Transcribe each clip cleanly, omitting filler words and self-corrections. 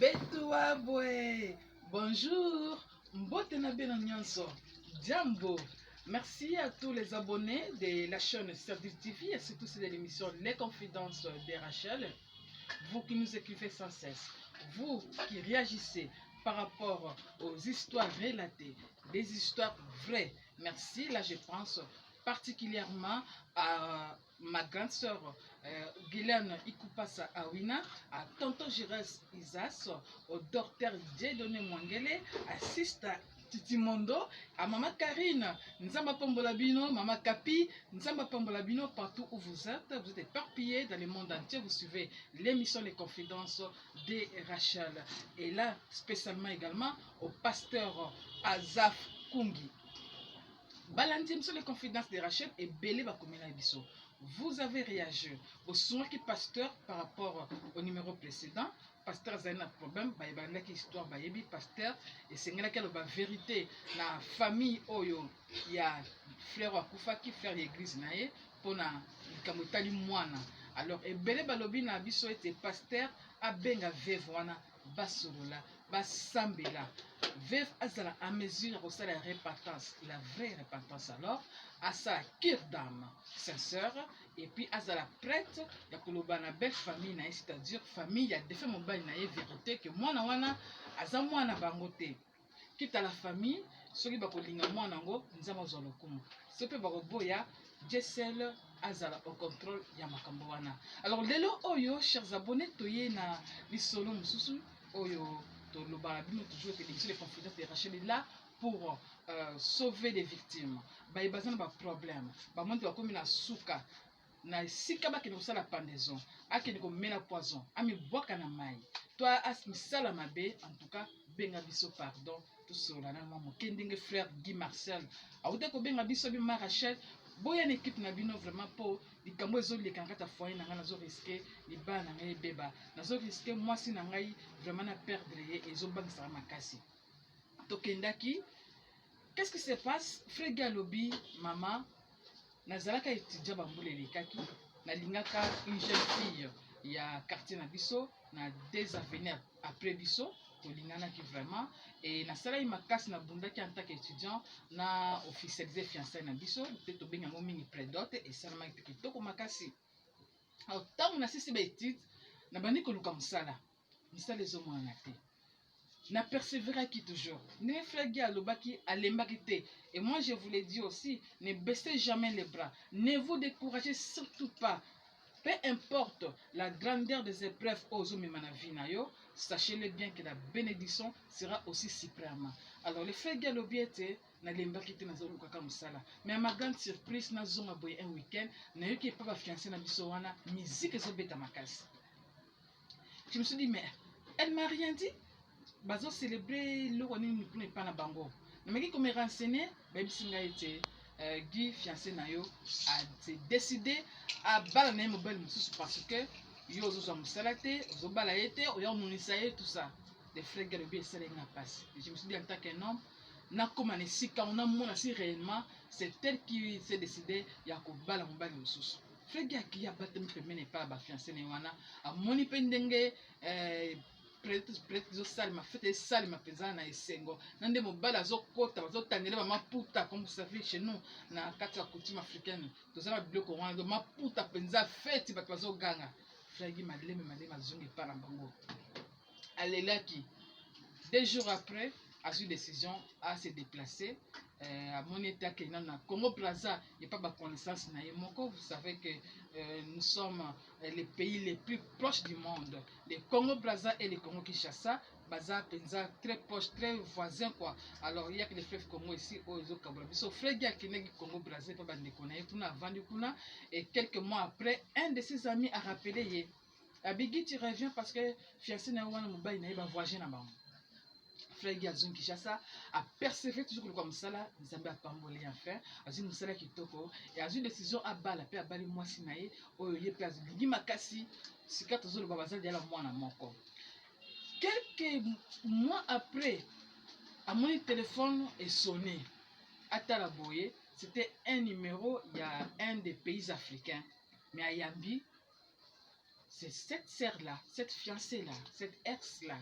Betuabwe, bonjour, mbote na bino nyonso, jambo. Merci à tous les abonnés de la chaîne Service TV et surtout de l'émission Les Confidences de Rachel. Vous qui nous écrivez sans cesse, vous qui réagissez par rapport aux histoires relatées, des histoires vraies. Merci, là je pense particulièrement à ma grande sœur Guylaine Ikupasa Awina, à tonton Gires Isas, au docteur Dieudonné Mwangele, à Sista Titi Mondo, à maman Karine, Nzamba Pambolabino, maman Kapi, Nzamba Pambolabino, partout où vous êtes éparpillés dans le monde entier, vous suivez l'émission Les Confidences de Rachel. Et là, spécialement également au pasteur Azaf Kungi. Balandim sur les confidences de Rachel et Belé Bakomina Ebiso. Vous avez réagi au son qui pasteur par rapport au numéro précédent. Pasteur a un problème, il y a une histoire, pasteur, et c'est une vérité. La famille Oyo, il y a frère Akufa qui fait l'église pour na kamotali mwana. Alors, et Belé Balobi na Biso était pasteur a benga vevwana basolola basambela. Veuve azala à mesure de la repentance, la vraie repentance alors, à sa cure d'âme, sincère, et puis azala prête, ya koloba na belle famille na c'est-à-dire famille ya défait mobile na vérité que moi na wana aza mwana bangote. Quitte à la famille, soki bakolinga mwana ngo nzama zo lokumu. Sope bakoboya Jessel azala au contrôle ya makambo wana. Alors lelo oyo chers abonnés toye na lisolo mususu oyo le barabino toujours que les confidences de Rachel est là pour sauver les victimes. Bah il y a un problème. Bah moi tu vas comme na souka na sika ba kene kosala pendaison, akene ko mena poison, ami boka na mai. Toi as misala mabe en tout cas benga biso pardon tout cela na maman kendinge frère Guy Marcel. Aoude ko benga biso bi ma Rachel. Boya une équipe na bino vraiment pour les cambo ezoli les kangata foyer na ngana zo risquer les ba na ngai beba na zo risquer moi si na ngai vraiment na perdre et zo bangisa makasi tokendaki. Qu'est-ce qui se passe frère Galobi maman nazalaka étudiant bambuleli kaki na lingaka une jeune fille il y a quartier na biso na des avenirs après biso tolingana qui vraiment et na sala makasi na bundaki en tant qu'étudiant na officialisé fiançailles na biso peut to benga ngo mingi prédote et ça na kitoko makasi. Alors tant na sisi ba étude na bandi ko luka musala ezo mwana te na persévérer qui toujours ne frère Alobaki alembaki te. Et moi je vous l'ai dit aussi, ne baissez jamais les bras, ne vous découragez surtout pas. Peu importe la grandeur des épreuves aux hommes manavinayo, sachez-le bien que la bénédiction sera aussi suprême. Alors les frères Galobi étaient na lembaki te na zolo kaka musala. Mais à ma grande surprise na zonga boy un week-end, na yoki pas fiancé na biso wana musique zo beta makasi. Je me suis dit mais elle m'a rien dit. Bazo célébrer le roni pour ne pas na bango. Na meki comme renseigner, ba bisinga été Guy fiancé na yo a décidé à bala na mobile mususu parce que yo zo musalate, zo bala été, o yo munisaye tout ça. Les frères Galobi et celle na passe. Je me suis dit en tant qu'un homme, na comme on si quand on a mon si réellement, c'est elle qui s'est décidé ya ko bala mobile mususu. Frère Galobi qui a battu me n'est pas ba fiancé na wana, a moni pendenge peut-être salma fête salma pesana na esengo nande mobala zokota bazotandela ba maputa comme vous savez chez nous na kati ya coutume africaine tozala biloko wana do maputa penza fête bato bazoganga fragi maleme azongi pa na bango alelaki 2 jours après a eu décision à se déplacer à mon état que na Congo Brazza il n'y a pas de connaissance na yemoko. Vous savez que nous sommes les pays les plus proches du monde, le Congo Brazza et le Congo Kinshasa baza penza très proches, très voisins quoi. Alors il y a que les frères Congo ici aux Kabulabi so frère qui a Congo Brazza pas bande connaître tout na vendu kuna et quelques mois après un de ses amis a rappelé Abigi tu reviens parce que fiancé na wana mobile na ba voyager na bango. Frère Gazon Kishasa a persévéré toujours comme ça là, Nzambe a pambolé enfin, a dit musala kitoko et a eu décision à bala pe a bali moi sinaye o ye place Ligi Makasi sika tozolo babazali ya la mwana moko. Quelques mois après, à mon téléphone est sonné à Talaboye, c'était un numéro, il y a un des pays africains, mais à Yambi, c'est cette sœur là, cette fiancée là, cette ex là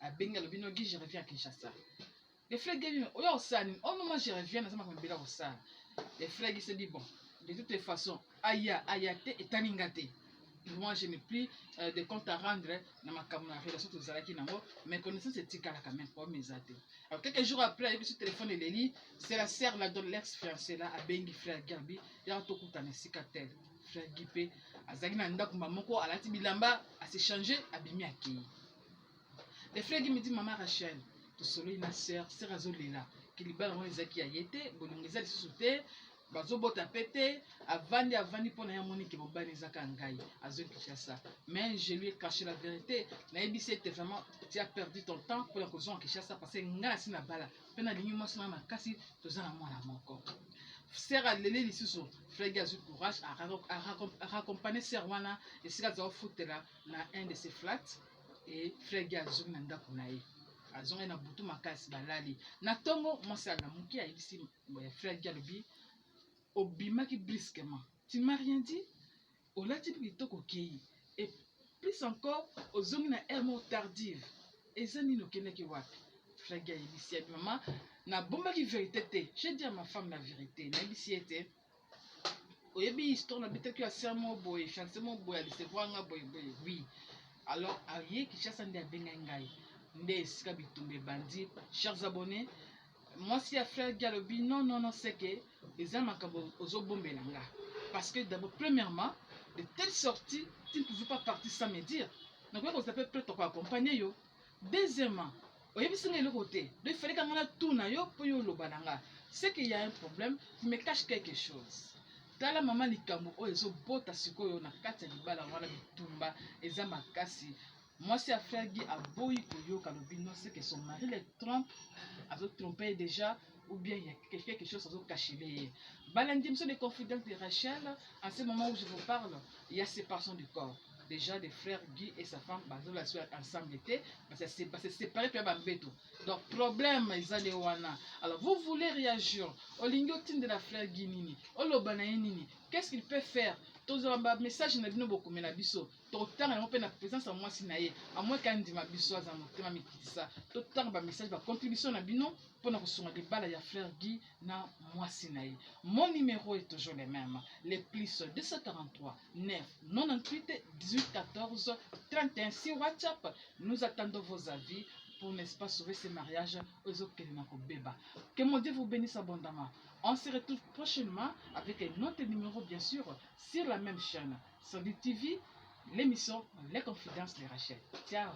à Benga le binogi, je reviens à Kinshasa. Les frères Guy, oh non, moi je reviens dans ma belle au ça. Les frères Guy se dit bon, de toutes les façons, Ayate et Taningate. Moi je n'ai plus de compte à rendre dans ma relation aux Zalaki Namo, mais connaissance c'est Tikala quand même, pas mes athées. Alors quelques jours après, avec ce téléphone de Léli, c'est la sœur là de l'ex-fiancé là, à Bengi frère Gabi, il y a tout à Nesikatel, frère Guipé, à Zagina Ndakumba Moko, à la Tibilamba, à s'échanger, à Bimi Aki. Les frères Guy me disent maman Rachel, tout solo une sœur, c'est Razo Lela, qui libère les Zaki Ayete, Bolongeza les sous-soutés. Bazobota pété, avandi pour na moni que bobani zaka ngai azo Kinshasa. Mais je lui ai caché la vérité. Na c'était vraiment tu as perdu ton temps pour la cause en Kinshasa parce que nga si na bala. Pena lingi mo sina makasi toza na mwana moko. Sera lele lisusu, frère Gazu courage à raccompagner Serwana et sera za futela na un de ses flats et frère Gazu nanda kunaye. Azonga na butu makasi balali. Na tongo mo sala na muki a ici frère Galubi. Obimaki brusquement. Tu m'as rien dit? Au lati kitoko kei. Et plus encore, aux zones na ermo tardive. Et ça ni no keneki wapi. Frère Gaël ici maman na bomba ki vérité te. J'ai dit à ma femme la vérité. Na ici était. Oyebi histoire na bité que serment boy, chancement boy, ali se voir nga boy. Oui. Alors aye ki chassa ndi abenga ngai. Nde sika bitumbe bandi. Chers abonnés, moi si à frère Galobi non c'est que les hommes aux bombelanga parce que d'abord premièrement de telles sorties tu ne pouvais pas partir sans me dire donc on s'appelle prêt pour accompagner yo. Deuxièmement le côté il fallait qu'on a tout na yo pour yo lobananga c'est qu'il y a un problème tu me caches quelque chose tala maman likambo o ezo bota sikoyo na kati ya libala wana bitumba eza makasi. Moi, si frère Guy a beau non, c'est que son mari les trompe, a trompé déjà, ou bien il y a quelque chose à cacher. Balandim sont des confidences de Rachel. En ce moment où je vous parle, il y a séparation du corps. Déjà, des frères Guy et sa femme, la soirée ensemble étaient, c'est séparé puis Bambeto. Donc, problème, ils allaient wana. Alors, vous voulez réagir au lingotin de la frère Guy Nini, au lobanaï Nini, qu'est-ce qu'il peut faire? Tozamba message na bino bokomé na biso totanga yango mpe na présence ya mwasi na ye amoi kandima biso aza motema mikitisa totanga bamessage bacontribution na bino mpona kosunga libala ya frère Guy na mwasi na ye. Mon numéro est toujours le même, le plus 243 9 98 18 14 31 sur WhatsApp. Nous attendons vos avis pour n'est-ce pas sauver ces mariages aux autres. Que mon Dieu vous bénisse abondamment. On se retrouve prochainement avec un autre numéro, bien sûr, sur la même chaîne, sur TV, l'émission Les Confidences de Rachel. Ciao.